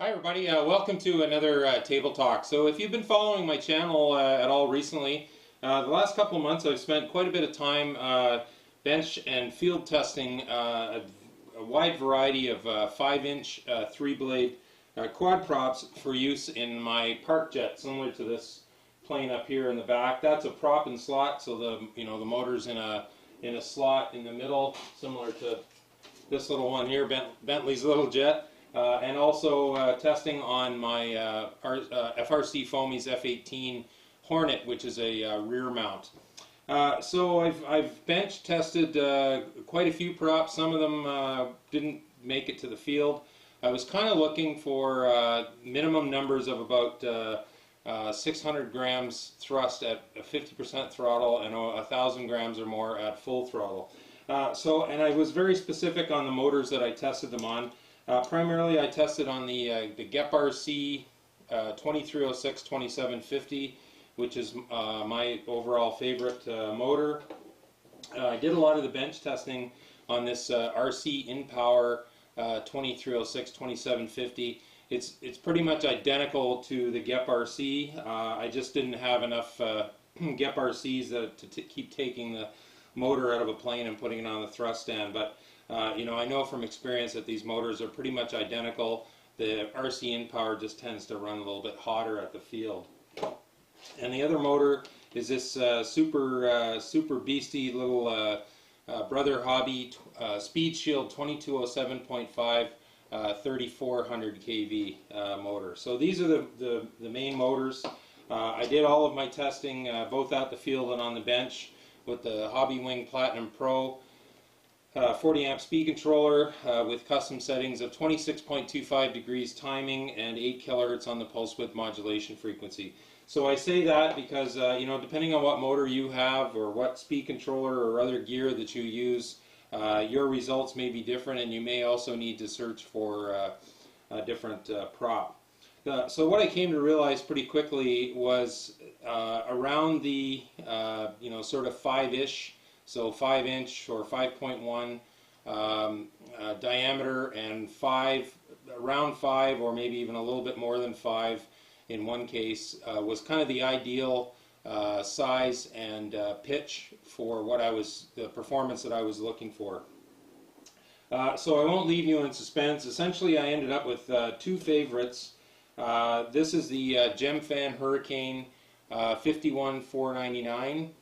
Hi everybody, welcome to another Table Talk. So if you've been following my channel at all recently, the last couple of months I've spent quite a bit of time bench and field testing a wide variety of 5-inch 3-blade quad props for use in my park jet, similar to this plane up here in the back. That's a prop and slot, so the motor's in a slot in the middle, similar to this little one here, Bentley's little jet. And also testing on my FRC Foamy's F18 Hornet, which is a rear mount. So I've bench tested quite a few props. Some of them didn't make it to the field. I was kind of looking for minimum numbers of about 600 grams thrust at 50% throttle and 1,000 grams or more at full throttle. And I was very specific on the motors that I tested them on. Primarily I tested on the Gemfan 2306-2750, which is my overall favorite motor. I did a lot of the bench testing on this RC InPower 2306-2750. It's pretty much identical to the Gemfan. I just didn't have enough Gemfans to keep taking the motor out of a plane and putting it on the thrust stand, but I know from experience that these motors are pretty much identical. The RC InPower just tends to run a little bit hotter at the field. And the other motor is this super beastie little Brother Hobby Speed Shield 2207.5 3400 kV motor. So these are the main motors. I did all of my testing both at the field and on the bench with the Hobbywing Platinum Pro 40 amp speed controller with custom settings of 26.25 degrees timing and 8 kilohertz on the pulse width modulation frequency. So I say that because depending on what motor you have or what speed controller or other gear that you use, your results may be different, and you may also need to search for a different prop. So what I came to realize pretty quickly was around the sort of 5-ish, so 5-inch or 5.1 diameter and around 5 or maybe even a little bit more than 5 in one case was kind of the ideal size and pitch for the performance that I was looking for. So I won't leave you in suspense. Essentially I ended up with two favorites. This is the Gemfan Hurricane 51499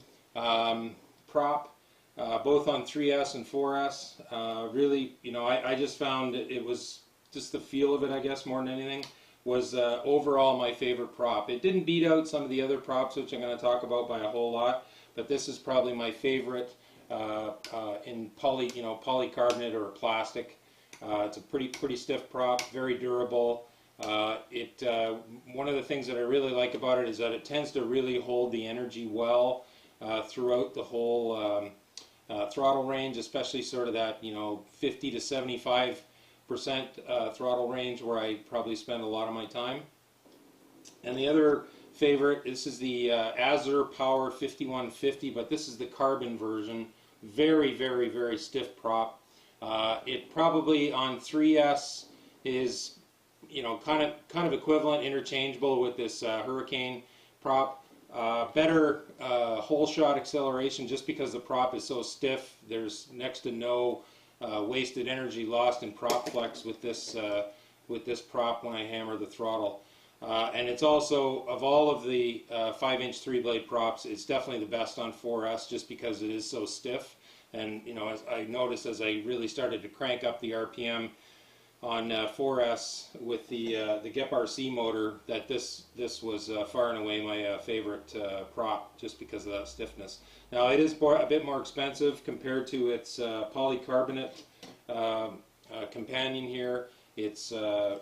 prop. Both on 3S and 4S. Really, I just found it was just the feel of it, I guess, more than anything, was overall my favorite prop. It didn't beat out some of the other props, which I'm going to talk about by a whole lot, but this is probably my favorite in polycarbonate or plastic. It's a pretty stiff prop, very durable. One of the things that I really like about it is that it tends to really hold the energy well throughout the whole throttle range, especially sort of that 50 to 75% throttle range where I probably spend a lot of my time. And the other favorite, this is the Azure Power 5150, but this is the carbon version. Very, very, very stiff prop. It probably on 3S is kind of equivalent, interchangeable with this Hurricane prop. Better whole shot acceleration just because the prop is so stiff. There's next to no wasted energy lost in prop flex with this prop when I hammer the throttle. And it's also, of all of the 5-inch 3-blade props, it's definitely the best on 4S just because it is so stiff. And as I noticed as I really started to crank up the RPM on 4S with the Gemfan motor, that this was far and away my favorite prop just because of that stiffness. Now it is a bit more expensive compared to its polycarbonate companion here. It's I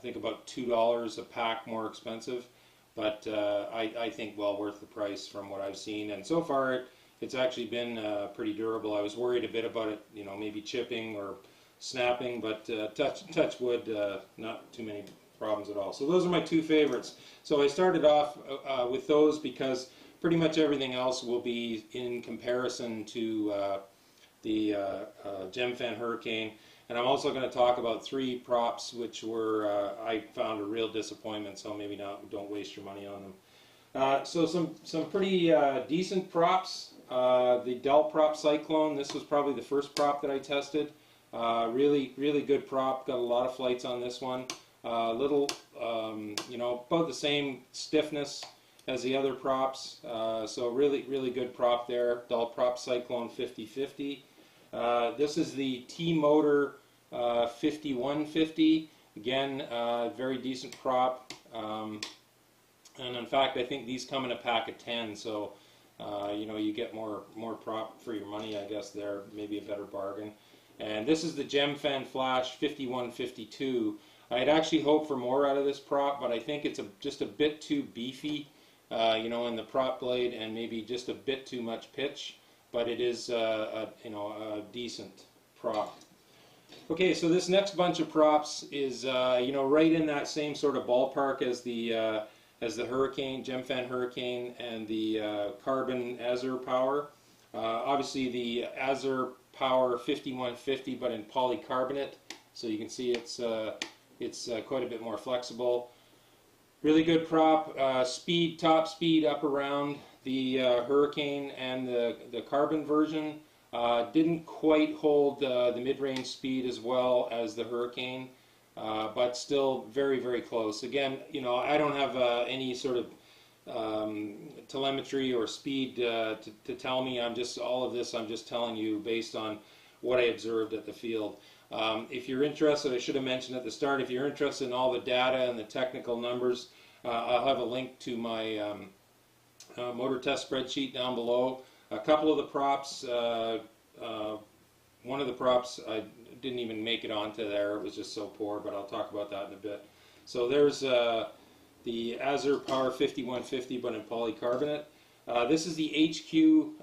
think about $2 a pack more expensive, but I think well worth the price from what I've seen, and so far it's actually been pretty durable. I was worried a bit about it, maybe chipping or snapping, but touch wood, not too many problems at all. So those are my two favorites. So I started off with those because pretty much everything else will be in comparison to the Gemfan Hurricane. And I'm also going to talk about 3 props which were I found a real disappointment, so maybe don't waste your money on them. So some pretty decent props. The Dell Prop Cyclone, this was probably the first prop that I tested. Really good prop, got a lot of flights on this one. Little, you know, about the same stiffness as the other props, so really good prop there. Dell Prop Cyclone 5050. This is the T-Motor 5150. Again, very decent prop. And in fact, I think these come in a pack of 10, so you know, you get more prop for your money, I guess. There, maybe a better bargain. And this is the Gemfan Flash 5152. I had actually hoped for more out of this prop, but I think it's just a bit too beefy, you know, in the prop blade, and maybe just a bit too much pitch. But it is, you know, a decent prop. Okay, so this next bunch of props is, you know, right in that same sort of ballpark as the Hurricane, Gemfan Hurricane, and the Carbon Azure Power. Obviously, the Azure Power 5150, but in polycarbonate, so you can see it's quite a bit more flexible. Really good prop. Top speed up around the Hurricane and the Carbon version. Didn't quite hold the mid-range speed as well as the Hurricane, but still very close. Again, you know, I don't have any sort of telemetry or speed to tell me. All of this I'm just telling you based on what I observed at the field. If you're interested, I should have mentioned at the start, if you're interested in all the data and the technical numbers, I'll have a link to my motor test spreadsheet down below. A couple of the props, one of the props I didn't even make it onto there. It was just so poor, but I'll talk about that in a bit. So there's the Azure Power 5150, but in polycarbonate. This is the HQ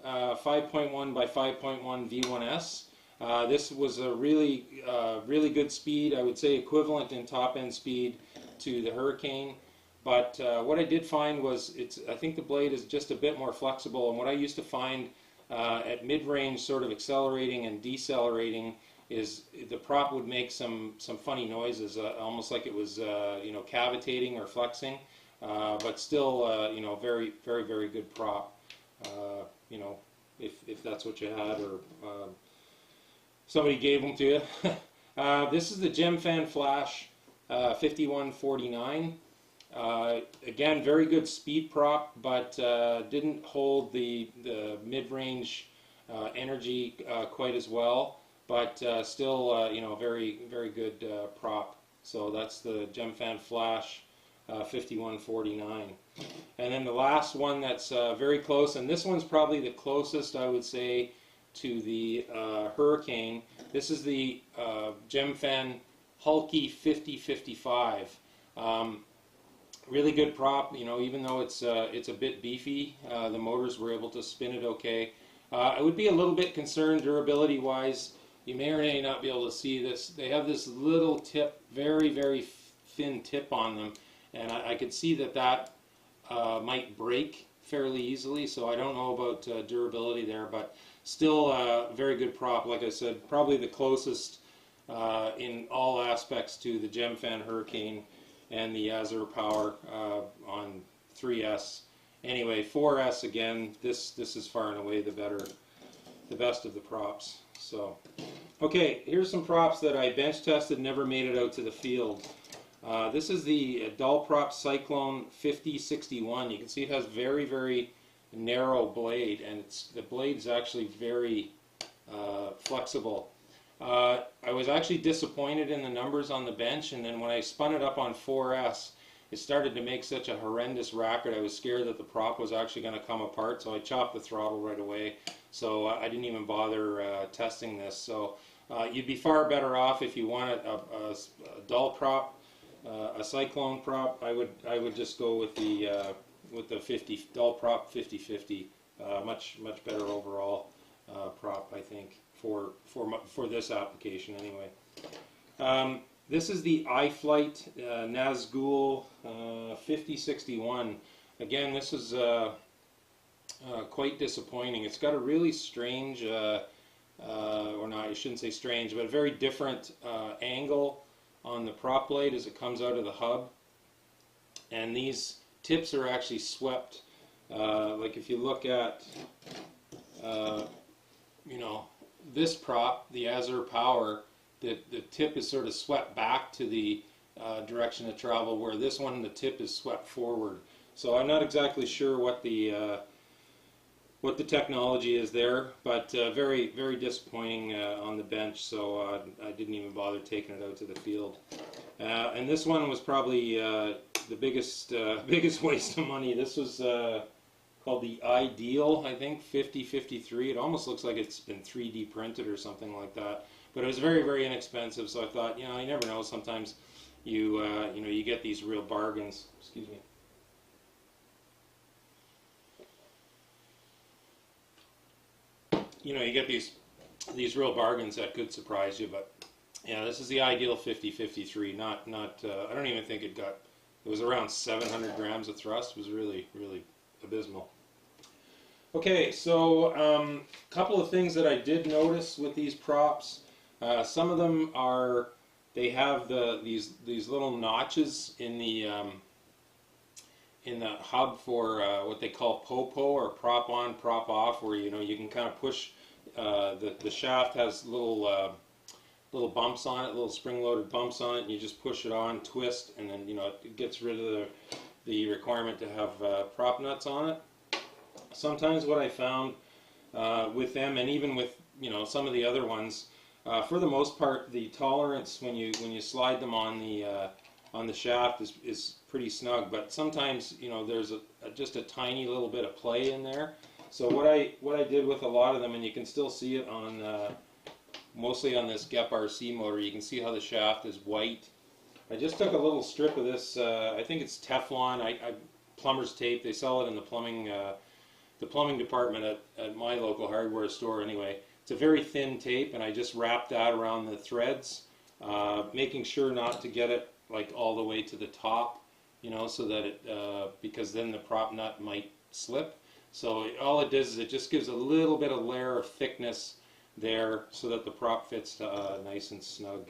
5.1 by 5.1 V1S. This was a really good speed. I would say equivalent in top end speed to the Hurricane. But what I did find was I think the blade is just a bit more flexible. And what I used to find at mid-range, sort of accelerating and decelerating, is the prop would make some funny noises, almost like it was you know, cavitating or flexing, but still you know, very good prop. You know, if that's what you had, or somebody gave them to you. This is the Gemfan Flash 5149. Again, very good speed prop, but didn't hold the mid-range energy quite as well. But still, you know, very good prop. So that's the Gemfan Flash 5149. And then the last one that's very close, and this one's probably the closest, I would say, to the Hurricane. This is the Gemfan Hulky 5055. Really good prop, you know, even though it's a bit beefy. The motors were able to spin it okay. I would be a little bit concerned durability-wise. You may or may not be able to see this. They have this little tip, very thin tip on them, and I could see that might break fairly easily, so I don't know about durability there, but still very good prop. Like I said, probably the closest in all aspects to the Gemfan Hurricane and the Azure Power on 3S. Anyway, 4S again, this is far and away the best of the props. So, okay, here's some props that I bench tested, never made it out to the field. This is the Dell Prop Cyclone 5061. You can see it has very narrow blade, and the blade's actually very flexible. I was actually disappointed in the numbers on the bench, and then when I spun it up on 4S, it started to make such a horrendous racket. I was scared that the prop was actually going to come apart, so I chopped the throttle right away. So I didn't even bother testing this. So you'd be far better off if you wanted a dull prop, a Cyclone prop. I would just go with the 50 dull prop 5050. Much better overall prop, I think, for this application anyway. This is the iFlight Nazgul 5061. Again, this is quite disappointing. It's got a really strange, or not, I shouldn't say strange, but a very different angle on the prop blade as it comes out of the hub. And these tips are actually swept. Like if you look at, you know, this prop, the Azure Power, the tip is sort of swept back to the direction of travel, where this one, the tip is swept forward. So I'm not exactly sure what the technology is there, but very, very disappointing on the bench, so I didn't even bother taking it out to the field. And this one was probably the biggest waste of money. This was called the Ideal, I think, 5053. It almost looks like it's been 3D printed or something like that. But it was very, very inexpensive, so I thought, you know, you never know. Sometimes you you know, you get these real bargains. Excuse me. You know, you get these real bargains that could surprise you. But yeah, this is the Ideal 5053. Not I don't even think it was around 700 grams of thrust. It was really, really abysmal. Okay, so a couple of things that I did notice with these props. Some of them they have these little notches in the hub for what they call popo, or prop on, prop off, where you know you can kind of push. The shaft has little bumps on it, little spring-loaded bumps on it, and you just push it on, twist, and then you know it gets rid of the requirement to have prop nuts on it. Sometimes what I found with them, and even with, you know, some of the other ones, for the most part, the tolerance when you slide them on the shaft is pretty snug. But sometimes, you know, there's just a tiny little bit of play in there. So what I did with a lot of them, and you can still see it on mostly on this Gemfan motor, you can see how the shaft is white. I just took a little strip of this. I think it's Teflon. Plumber's tape. They sell it in the plumbing department at my local hardware store. Anyway, it's a very thin tape, and I just wrapped that around the threads, making sure not to get it like all the way to the top, you know, so that it because then the prop nut might slip. So all it does is it just gives a little bit of layer of thickness there, so that the prop fits nice and snug.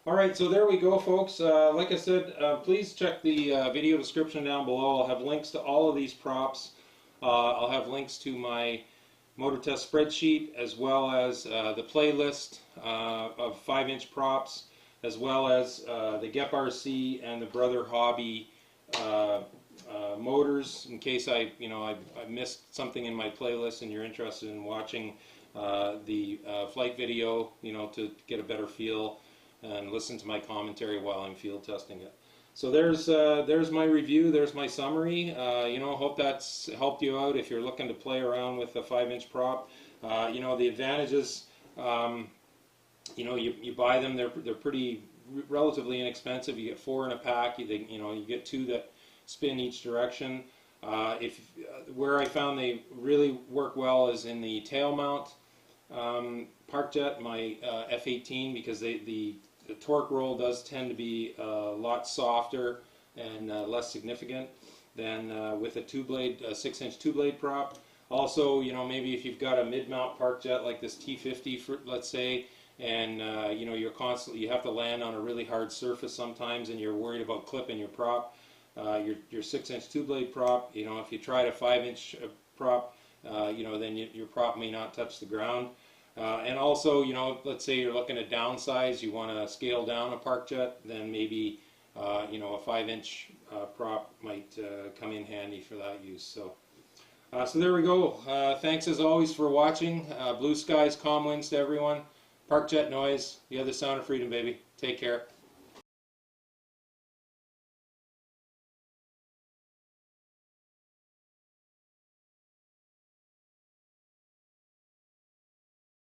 All right, so there we go, folks. Like I said, please check the video description down below. I'll have links to all of these props. I'll have links to my motor test spreadsheet, as well as the playlist of 5-inch props, as well as the Gemfan and the Brother Hobby motors, in case I missed something in my playlist and you're interested in watching the flight video, you know, to get a better feel and listen to my commentary while I'm field testing it. So there's my review, there's my summary. You know, hope that's helped you out if you're looking to play around with a 5-inch prop. You know, the advantages, you know, you buy them, they're pretty relatively inexpensive. You get 4 in a pack. You know, you get 2 that spin each direction. Where I found they really work well is in the tail mount park jet, my F-18, because the torque roll does tend to be a lot softer and less significant than with a 6-inch two-blade prop. Also, you know, maybe if you've got a mid-mount park jet like this T50, let's say, and you know, you have to land on a really hard surface sometimes, and you're worried about clipping your prop. Your 6-inch two-blade prop, you know, if you tried a 5-inch prop, you know, then your prop may not touch the ground. And also, you know, let's say you're looking at downsize, you want to scale down a park jet, then maybe, you know, a 5-inch prop might come in handy for that use. So, so there we go. Thanks as always for watching. Blue skies, calm winds to everyone. Park jet noise, the other sound of freedom, baby. Take care.